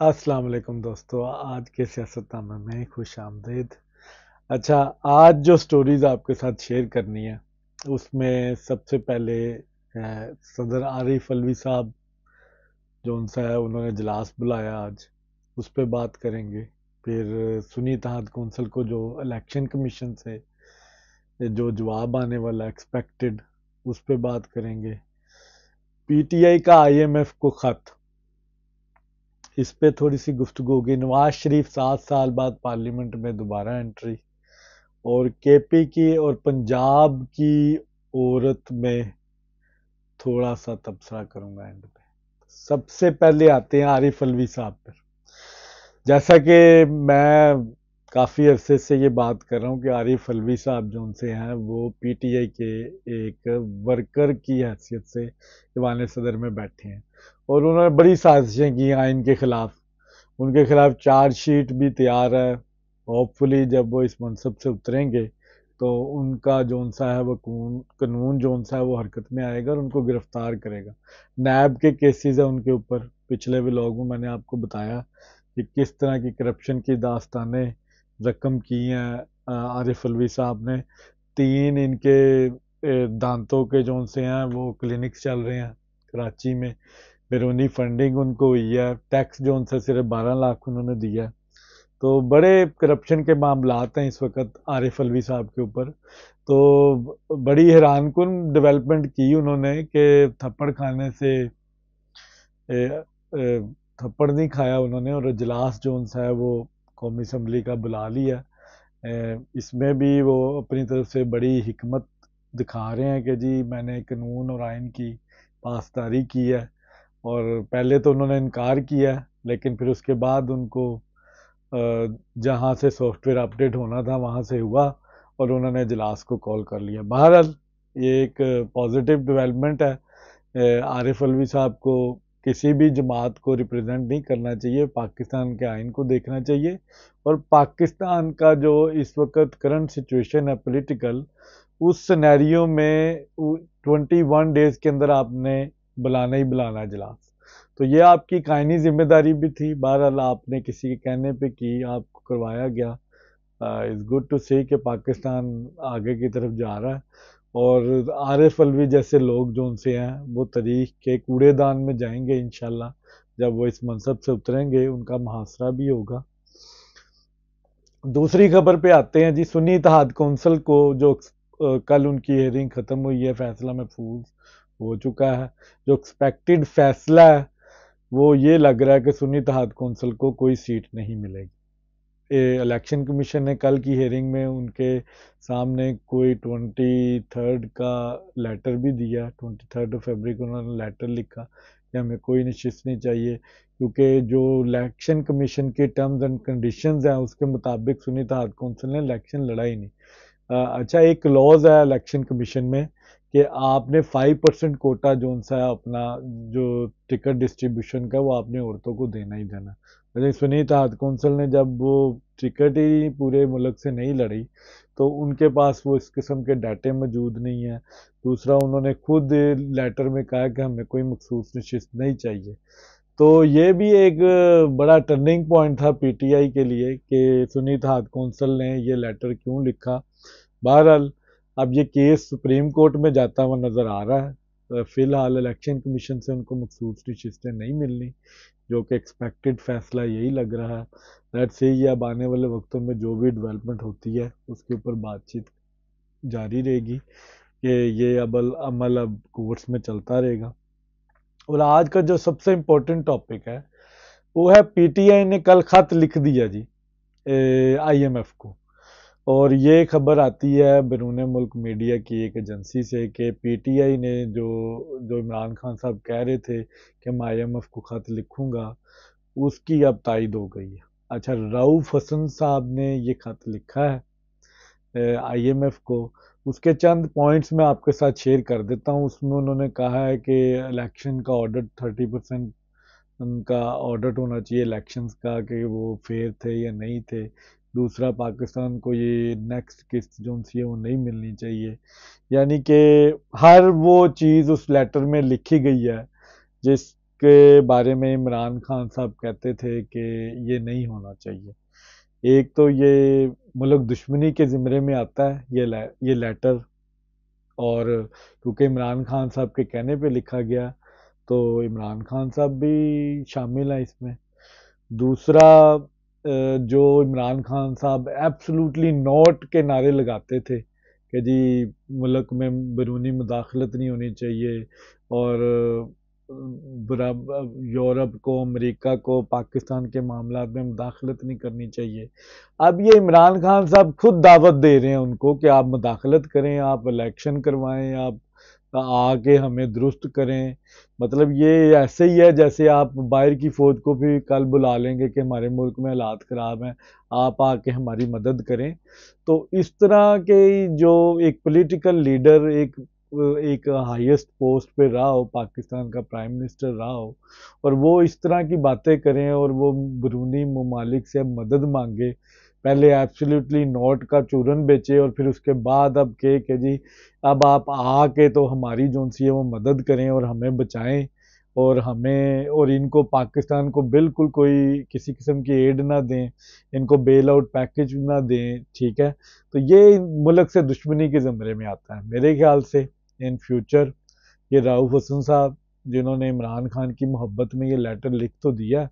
السلام علیکم دوستو، آج کے سیاست نامہ میں خوش آمدید۔ اچھا، آج جو سٹوریز آپ کے ساتھ شیئر کرنی ہے اس میں سب سے پہلے صدر عارف الوی صاحب جو ان سے ہے، انہوں نے اجلاس بلایا آج، اس پہ بات کریں گے۔ پھر سنی اتحاد کونسل کو جو الیکشن کمیشن سے جو جواب آنے والا ایکسپیکٹڈ، اس پہ بات کریں گے۔ پی ٹی آئی کا آئی ایم ایف کو خط، اس پہ تھوڑی سی گفتگو ہوگی۔ نواز شریف 7 سال بعد پارلیمنٹ میں دوبارہ انٹری، اور کے پی کی اور پنجاب کی عورت میں تھوڑا سا تبصرہ کروں گا اینڈ پہ۔ سب سے پہلے آتے ہیں عارف الوی صاحب پر۔ جیسا کہ میں کافی عرصے سے یہ بات کر رہا ہوں کہ عارف الوی صاحب جو ان سے ہیں وہ پی ٹی آئی کے ایک ورکر کی حیثیت سے ایوان صدر میں بیٹھے ہیں، اور انہوں نے بڑی سازشیں کی آئین کے خلاف۔ ان کے خلاف چارج شیٹ بھی تیار ہے۔ ہوپ فلی جب وہ اس منصب سے اتریں گے تو ان کا جو سا ہے وہ قانون جو سا ہے وہ حرکت میں آئے گا اور ان کو گرفتار کرے گا۔ نیب کے کیسز ہیں ان کے اوپر، پچھلے ولاگ میں نے آپ کو بتایا کہ کس طرح کی کرپشن کی داستانیں رقم کی ہیں عارف الوی صاحب نے۔ 3 ان کے دانتوں کے جو سے ہیں وہ کلینکس چل رہے ہیں کراچی میں، بیرونی فنڈنگ ان کو ہوئی ہے، ٹیکس جو ان سے صرف 12 لاکھ انہوں نے دیا ہے۔ تو بڑے کرپشن کے معاملات ہیں اس وقت عارف الوی صاحب کے اوپر۔ تو بڑی حیران کن ڈیولپمنٹ کی انہوں نے کہ تھپڑ کھانے سے تھپڑ نہیں کھایا انہوں نے، اور اجلاس جو ان سے ہے وہ قومی اسمبلی کا بلا لیا۔ اس میں بھی وہ اپنی طرف سے بڑی حکمت دکھا رہے ہیں کہ جی میں نے قانون اور آئین کی پاسداری کی ہے، اور پہلے تو انہوں نے انکار کیا لیکن پھر اس کے بعد ان کو جہاں سے سافٹ ویئر اپڈیٹ ہونا تھا وہاں سے ہوا، اور انہوں نے اجلاس کو کال کر لیا۔ بہرحال یہ ایک پازیٹیو ڈیولپمنٹ ہے۔ عارف الوی صاحب کو کسی بھی جماعت کو ریپرزینٹ نہیں کرنا چاہیے، پاکستان کے آئین کو دیکھنا چاہیے، اور پاکستان کا جو اس وقت کرنٹ سچویشن ہے پولیٹیکل، اس سینیریو میں 21 ڈیز کے اندر آپ نے بلانا ہی بلانا اجلاس۔ تو یہ آپ کی قائنی ذمہ داری بھی تھی، بہرحال آپ نے کسی کے کہنے پہ کی، آپ کو کروایا گیا۔ اٹس گڈ ٹو سی کہ پاکستان آگے کی طرف جا رہا ہے، اور عارف الوی جیسے لوگ جو ان سے ہیں وہ تاریخ کے کوڑے دان میں جائیں گے انشاءاللہ۔ جب وہ اس منصب سے اتریں گے ان کا محاصرہ بھی ہوگا۔ دوسری خبر پہ آتے ہیں جی، سنی اتحاد کونسل کو جو کل ان کی ہیئرنگ ختم ہوئی ہے، فیصلہ محفوظ ہو چکا ہے۔ جو ایکسپیکٹڈ فیصلہ ہے وہ یہ لگ رہا ہے کہ سنی اتحاد کونسل کو کوئی سیٹ نہیں ملے گی۔ الیکشن کمیشن نے کل کی ہیئرنگ میں ان کے سامنے کوئی 23 کا لیٹر بھی دیا، 23 فروری کو انہوں نے لیٹر لکھا کہ ہمیں کوئی نشست نہیں چاہیے، کیونکہ جو الیکشن کمیشن کے ٹرمز اینڈ کنڈیشنز ہیں اس کے مطابق سنی اتحاد کونسل نے الیکشن لڑا ہی نہیں۔ اچھا، ایک کلوز ہے الیکشن کمیشن میں کہ آپ نے 5% کوٹا جو سا ہے اپنا جو ٹکٹ ڈسٹریبیوشن کا وہ آپ نے عورتوں کو دینا ہی دینا۔ لیکن سنی اتحاد کونسل نے جب وہ ٹکٹ ہی پورے ملک سے نہیں لڑی تو ان کے پاس وہ اس قسم کے ڈاٹے موجود نہیں ہیں۔ دوسرا، انہوں نے خود لیٹر میں کہا کہ ہمیں کوئی مخصوص نشست نہیں چاہیے۔ تو یہ بھی ایک بڑا ٹرننگ پوائنٹ تھا پی ٹی آئی کے لیے کہ سنی اتحاد کونسل نے یہ لیٹر کیوں لکھا۔ بہرحال اب یہ کیس سپریم کورٹ میں جاتا ہوا نظر آ رہا ہے۔ فی الحال الیکشن کمیشن سے ان کو مخصوص نشستیں نہیں ملنی، جو کہ ایکسپیکٹڈ فیصلہ یہی لگ رہا ہے۔ لیٹس سی یہ اب آنے والے وقتوں میں جو بھی ڈیولپمنٹ ہوتی ہے اس کے اوپر بات چیت جاری رہے گی کہ یہ عمل اب کورٹس میں چلتا رہے گا۔ اور آج کا جو سب سے امپورٹنٹ ٹاپک ہے وہ ہے پی ٹی آئی نے کل خط لکھ دیا جی آئی ایم ایف کو، اور یہ خبر آتی ہے بیرون ملک میڈیا کی ایک ایجنسی سے کہ پی ٹی آئی نے جو عمران خان صاحب کہہ رہے تھے کہ میں آئی ایم ایف کو خط لکھوں گا، اس کی اب تائید ہو گئی ہے۔ اچھا، رؤف حسن صاحب نے یہ خط لکھا ہے آئی ایم ایف کو۔ اس کے چند پوائنٹس میں آپ کے ساتھ شیئر کر دیتا ہوں۔ اس میں انہوں نے کہا ہے کہ الیکشن کا آڈٹ 30% ان کا آڈٹ ہونا چاہیے الیکشنز کا، کہ وہ فیئر تھے یا نہیں تھے۔ دوسرا، پاکستان کو یہ نیکسٹ قسط جو سی ہے وہ نہیں ملنی چاہیے۔ یعنی کہ ہر وہ چیز اس لیٹر میں لکھی گئی ہے جس کے بارے میں عمران خان صاحب کہتے تھے کہ یہ نہیں ہونا چاہیے. ایک تو یہ ملک دشمنی کے زمرے میں آتا ہے یہ لیٹر، اور کیونکہ عمران خان صاحب کے کہنے پہ لکھا گیا تو عمران خان صاحب بھی شامل ہیں اس میں. دوسرا جو عمران خان صاحب ایبسلوٹلی نوٹ کے نعرے لگاتے تھے کہ جی ملک میں بیرونی مداخلت نہیں ہونی چاہیے، اور یورپ کو، امریکہ کو پاکستان کے معاملات میں مداخلت نہیں کرنی چاہیے. اب یہ عمران خان صاحب خود دعوت دے رہے ہیں ان کو کہ آپ مداخلت کریں، آپ الیکشن کروائیں، آپ آ کے ہمیں درست کریں. مطلب یہ ایسے ہی ہے جیسے آپ باہر کی فوج کو بھی کل بلا لیں گے کہ ہمارے ملک میں حالات خراب ہیں، آپ آ کے ہماری مدد کریں. تو اس طرح کے جو ایک پولیٹیکل لیڈر ایک ہائیسٹ پوسٹ پہ رہا ہو، پاکستان کا پرائم منسٹر رہا ہو، اور وہ اس طرح کی باتیں کریں اور وہ بیرونی ممالک سے مدد مانگے، پہلے ایبسلیوٹلی نوٹ کا چورن بیچے اور پھر اس کے بعد اب کہ جی اب آپ آ کے تو ہماری جو سی ہے وہ مدد کریں اور ہمیں بچائیں، اور ہمیں اور ان کو پاکستان کو بالکل کوئی کسی قسم کی ایڈ نہ دیں، ان کو بیل آؤٹ پیکج نہ دیں. ٹھیک ہے، تو یہ ملک سے دشمنی کے زمرے میں آتا ہے میرے خیال سے. ان فیوچر یہ رؤف حسن صاحب جنہوں نے عمران خان کی محبت میں یہ لیٹر لکھ تو دیا،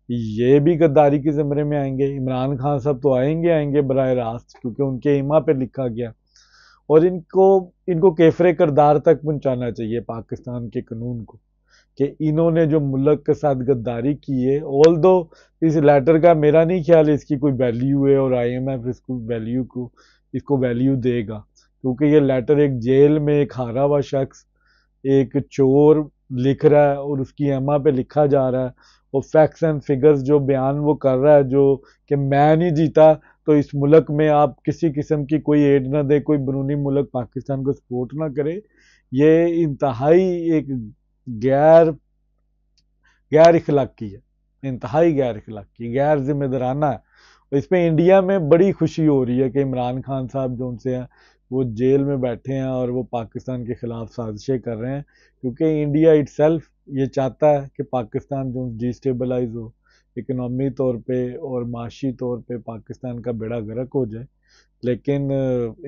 یہ بھی غداری کے زمرے میں آئیں گے. عمران خان صاحب تو آئیں گے براہ راست، کیونکہ ان کے ایما پہ لکھا گیا، اور ان کو کیفر کردار تک پہنچانا چاہیے پاکستان کے قانون کو کہ انہوں نے جو ملک کے ساتھ غداری کی ہے. آل دو اس لیٹر کا میرا نہیں خیال اس کی کوئی ویلیو ہے، اور آئی ایم ایف اس کو ویلیو دے گا، کیونکہ یہ لیٹر ایک جیل میں ایک ہارا ہوا شخص، ایک چور لکھ رہا ہے، اور اس کی ایما پہ لکھا جا رہا ہے، اور فیکٹس اینڈ فگرز جو بیان وہ کر رہا ہے جو کہ میں نہیں جیتا تو اس ملک میں آپ کسی قسم کی کوئی ایڈ نہ دے، کوئی بیرونی ملک پاکستان کو سپورٹ نہ کرے. یہ انتہائی ایک غیر اخلاقی ہے، انتہائی غیر اخلاقی، غیر ذمہ دارانہ ہے. اس میں انڈیا میں بڑی خوشی ہو رہی ہے کہ عمران خان صاحب جو ان سے ہیں وہ جیل میں بیٹھے ہیں اور وہ پاکستان کے خلاف سازشیں کر رہے ہیں، کیونکہ انڈیا اٹ سیلف یہ چاہتا ہے کہ پاکستان جو ڈی اسٹیبلائز ہو، اکنامی طور پہ اور معاشی طور پہ پاکستان کا بیڑا غرق ہو جائے. لیکن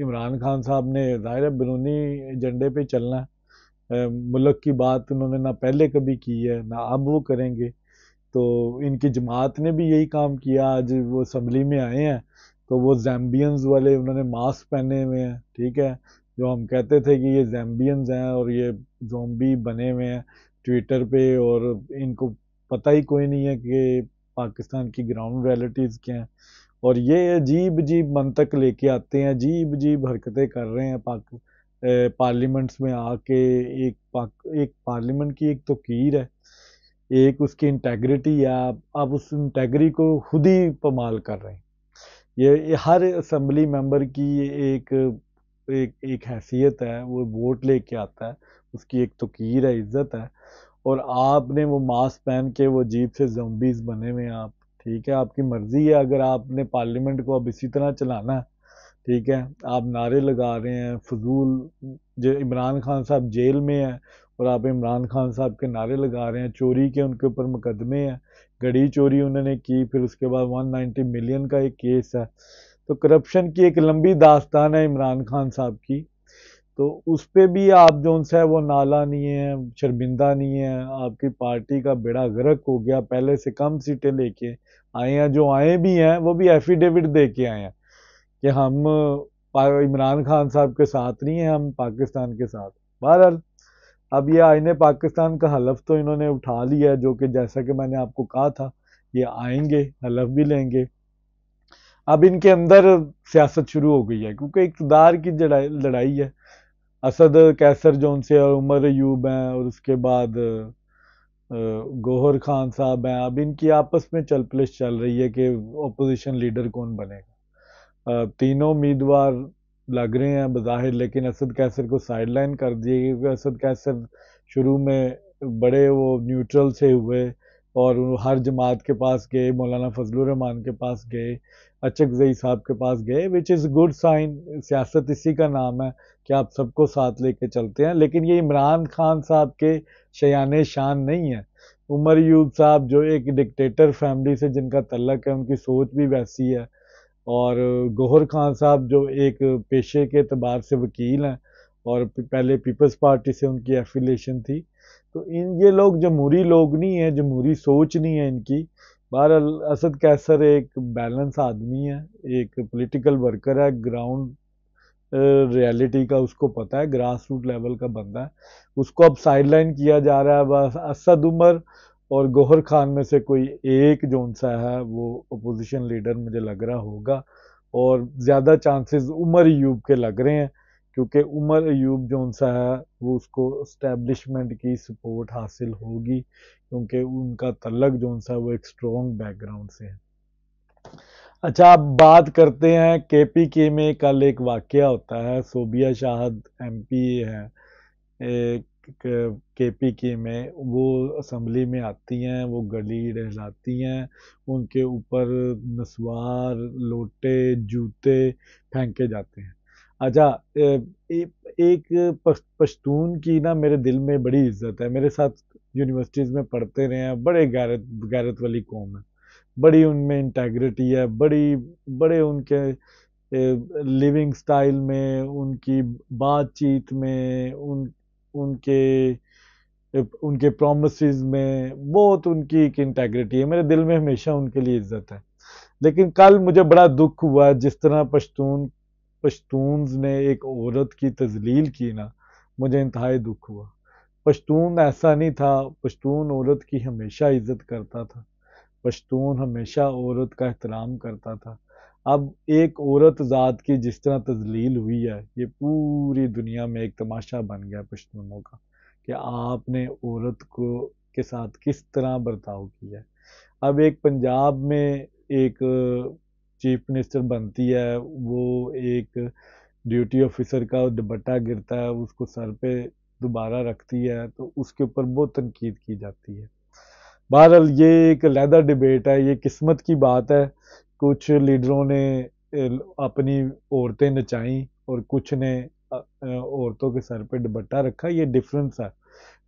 عمران خان صاحب نے ظاہر بیرونی ایجنڈے پہ چلنا ہے. ملک کی بات انہوں نے نہ پہلے کبھی کی ہے نہ اب وہ کریں گے. تو ان کی جماعت نے بھی یہی کام کیا. آج وہ اسمبلی میں آئے ہیں تو وہ زیمبینز والے انہوں نے ماسک پہنے ہوئے ہیں، ٹھیک ہے، جو ہم کہتے تھے کہ یہ زیمبینز ہیں اور یہ زومبی بنے ہوئے ہیں ٹویٹر پہ، اور ان کو پتہ ہی کوئی نہیں ہے کہ پاکستان کی گراؤنڈ ریئلٹیز کیا ہیں، اور یہ عجیب منطق لے کے آتے ہیں، عجیب حرکتیں کر رہے ہیں پارلیمنٹس میں آ کے. ایک پارلیمنٹ کی ایک توقیر ہے، ایک اس کی انٹیگریٹی ہے، آپ اس انٹیگری کو خود ہی پامال کر رہے ہیں. یہ ہر اسمبلی ممبر کی ایک حیثیت ہے، وہ ووٹ لے کے آتا ہے، اس کی ایک توقیر ہے، عزت ہے، اور آپ نے وہ ماسک پہن کے وہ عجیب سے زومبیز بنے ہوئے ہیں. آپ ٹھیک ہے، آپ کی مرضی ہے، اگر آپ نے پارلیمنٹ کو اب اسی طرح چلانا ہے، ٹھیک ہے، آپ نعرے لگا رہے ہیں فضول. عمران خان صاحب جیل میں ہیں اور آپ عمران خان صاحب کے نعرے لگا رہے ہیں، چوری کے ان کے اوپر مقدمے ہیں، گڑی چوری انہوں نے کی، پھر اس کے بعد 190 ملین کا ایک کیس ہے. تو کرپشن کی ایک لمبی داستان ہے عمران خان صاحب کی. تو اس پہ بھی آپ جو ان سے وہ نالا نہیں ہے، شرمندہ نہیں ہے. آپ کی پارٹی کا بیڑا غرق ہو گیا، پہلے سے کم سیٹیں لے کے آئے ہیں، جو آئے بھی ہیں وہ بھی ایفیڈیوٹ دے کے آئے ہیں کہ ہم عمران خان صاحب کے ساتھ نہیں ہیں، ہم پاکستان کے ساتھ. بہرحال اب یہ آئین پاکستان کا حلف تو انہوں نے اٹھا لیا ہے، جو کہ جیسا کہ میں نے آپ کو کہا تھا یہ آئیں گے، حلف بھی لیں گے. اب ان کے اندر سیاست شروع ہو گئی ہے، کیونکہ اقتدار کی لڑائی ہے. اسد کیسر جو ان سے عمر ایوب ہیں، اور اس کے بعد گوہر خان صاحب ہیں. اب ان کی آپس میں چل پلش چل رہی ہے کہ اپوزیشن لیڈر کون بنے گا. تینوں امیدوار لگ رہے ہیں بظاہر، لیکن اسد کیسر کو سائڈ لائن کر دیے، کیونکہ اسد کیسر شروع میں بڑے وہ نیوٹرل سے ہوئے اور ہر جماعت کے پاس گئے، مولانا فضل الرحمان کے پاس گئے، اچک زئی صاحب کے پاس گئے، وچ از گڈ سائن. سیاست اسی کا نام ہے کہ آپ سب کو ساتھ لے کے چلتے ہیں. لیکن یہ عمران خان صاحب کے شیان شان نہیں ہے. عمر ایوب صاحب جو ایک ڈکٹیٹر فیملی سے جن کا تعلق ہے، ان کی سوچ بھی ویسی ہے، اور گوہر خان صاحب جو ایک پیشے کے اعتبار سے وکیل ہیں اور پہلے پیپلز پارٹی سے ان کی ایفیلیشن تھی، تو یہ لوگ جمہوری لوگ نہیں ہیں، جمہوری سوچ نہیں ہے ان کی۔ بہرحال اسد کیسر ایک بیلنس آدمی ہے، ایک پولیٹیکل ورکر ہے، گراؤنڈ ریالٹی کا اس کو پتہ ہے، گراس روٹ لیول کا بندہ ہے، اس کو اب سائڈ لائن کیا جا رہا ہے۔ بس اسد عمر اور گوہر خان میں سے کوئی ایک جون سا ہے وہ اپوزیشن لیڈر مجھے لگ رہا ہوگا، اور زیادہ چانسز عمر ایوب کے لگ رہے ہیں، کیونکہ عمر ایوب جون سا ہے وہ اس کو اسٹیبلشمنٹ کی سپورٹ حاصل ہوگی، کیونکہ ان کا تعلق جون سا وہ ایک اسٹرانگ بیک گراؤنڈ سے ہے۔ اچھا، اب بات کرتے ہیں کے پی کے میں کل ایک واقعہ ہوتا ہے، صوبیہ شاہد ایم پی ہے کے پی کے میں، وہ اسمبلی میں آتی ہیں، وہ گلی رہلاتی ہیں، ان کے اوپر نسوار، لوٹے، جوتے پھینکے جاتے ہیں۔ اچھا، ایک پشتون کی نا میرے دل میں بڑی عزت ہے، میرے ساتھ یونیورسٹیز میں پڑھتے رہے ہیں، بڑے غیرت والی قوم ہے، بڑی ان میں انٹیگریٹی ہے، بڑے ان کے لیونگ سٹائل میں، ان کی بات چیت میں، ان کے پرومسز میں بہت ان کی ایک انٹیگریٹی ہے، میرے دل میں ہمیشہ ان کے لیے عزت ہے۔ لیکن کل مجھے بڑا دکھ ہوا جس طرح پشتونز نے ایک عورت کی تذلیل کی نا، مجھے انتہائی دکھ ہوا۔ پشتون ایسا نہیں تھا، پشتون عورت کی ہمیشہ عزت کرتا تھا، پشتون ہمیشہ عورت کا احترام کرتا تھا۔ اب ایک عورت ذات کی جس طرح تذلیل ہوئی ہے، یہ پوری دنیا میں ایک تماشا بن گیا پشتونوں کا، کہ آپ نے عورت کے ساتھ کس طرح برتاؤ کیا ہے۔ اب ایک پنجاب میں ایک چیف منسٹر بنتی ہے، وہ ایک ڈیوٹی آفیسر کا دوپٹہ گرتا ہے، اس کو سر پہ دوبارہ رکھتی ہے، تو اس کے اوپر بہت تنقید کی جاتی ہے۔ بہرحال یہ ایک علیحدہ ڈیبیٹ ہے، یہ قسمت کی بات ہے، کچھ لیڈروں نے اپنی عورتیں نچائیں اور کچھ نے عورتوں کے سر پہ دوپٹہ رکھا، یہ ڈفرنس ہے۔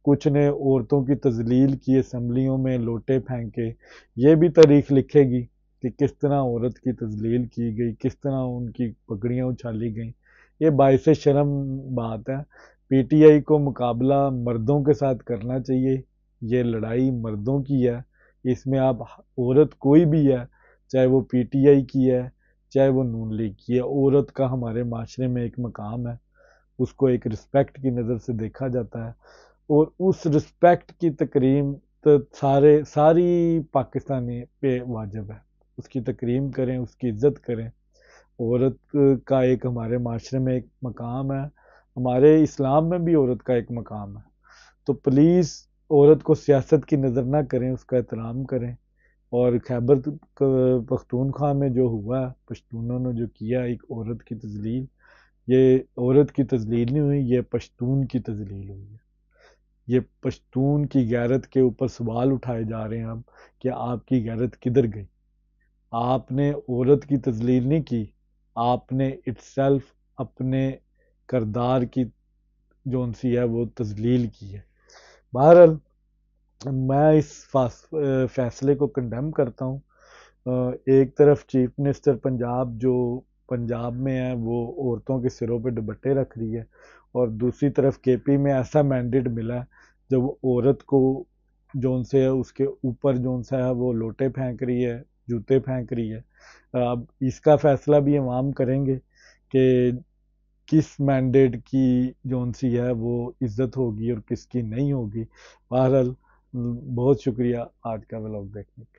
کچھ نے عورتوں کی تذلیل کی، اسمبلیوں میں لوٹے پھینکے، یہ بھی تاریخ لکھے گی کہ کس طرح عورت کی تذلیل کی گئی، کس طرح ان کی پگڑیاں اچھالی گئیں۔ یہ باعث شرم بات ہے۔ پی ٹی آئی کو مقابلہ مردوں کے ساتھ کرنا چاہیے، یہ لڑائی مردوں کی ہے، اس میں آپ عورت کوئی بھی ہے، چاہے وہ پی ٹی آئی کی ہے، چاہے وہ نون لیگ کی ہے، عورت کا ہمارے معاشرے میں ایک مقام ہے، اس کو ایک رسپیکٹ کی نظر سے دیکھا جاتا ہے، اور اس رسپیکٹ کی تکریم ساری پاکستانی پہ واجب ہے، اس کی تکریم کریں، اس کی عزت کریں۔ عورت کا ایک ہمارے معاشرے میں ایک مقام ہے، ہمارے اسلام میں بھی عورت کا ایک مقام ہے، تو پلیز عورت کو سیاست کی نظر نہ کریں، اس کا احترام کریں۔ اور خیبر پختونخوا میں جو ہوا، پشتونوں نے جو کیا ایک عورت کی تذلیل، یہ عورت کی تذلیل نہیں ہوئی، یہ پشتون کی تذلیل ہوئی ہے۔ یہ پشتون کی غیرت کے اوپر سوال اٹھائے جا رہے ہیں اب، کہ آپ کی غیرت کدھر گئی؟ آپ نے عورت کی تذلیل نہیں کی، آپ نے اٹ سیلف اپنے کردار کی جون سی ہے وہ تذلیل کی ہے۔ بہرحال میں اس فیصلے کو کنڈیم کرتا ہوں۔ ایک طرف چیف منسٹر پنجاب جو پنجاب میں ہے وہ عورتوں کے سروں پہ دوپٹے رکھ رہی ہے، اور دوسری طرف کے پی میں ایسا مینڈیٹ ملا ہے جب عورت کو جون سے ہے اس کے اوپر جون سا ہے وہ لوٹے پھینک رہی ہے، جوتے پھینک رہی ہے۔ اب اس کا فیصلہ بھی عوام کریں گے کہ کس مینڈیٹ کی جون سی ہے وہ عزت ہوگی اور کس کی نہیں ہوگی۔ بہرحال بہت شکریہ آج کا ولاگ دیکھنے کے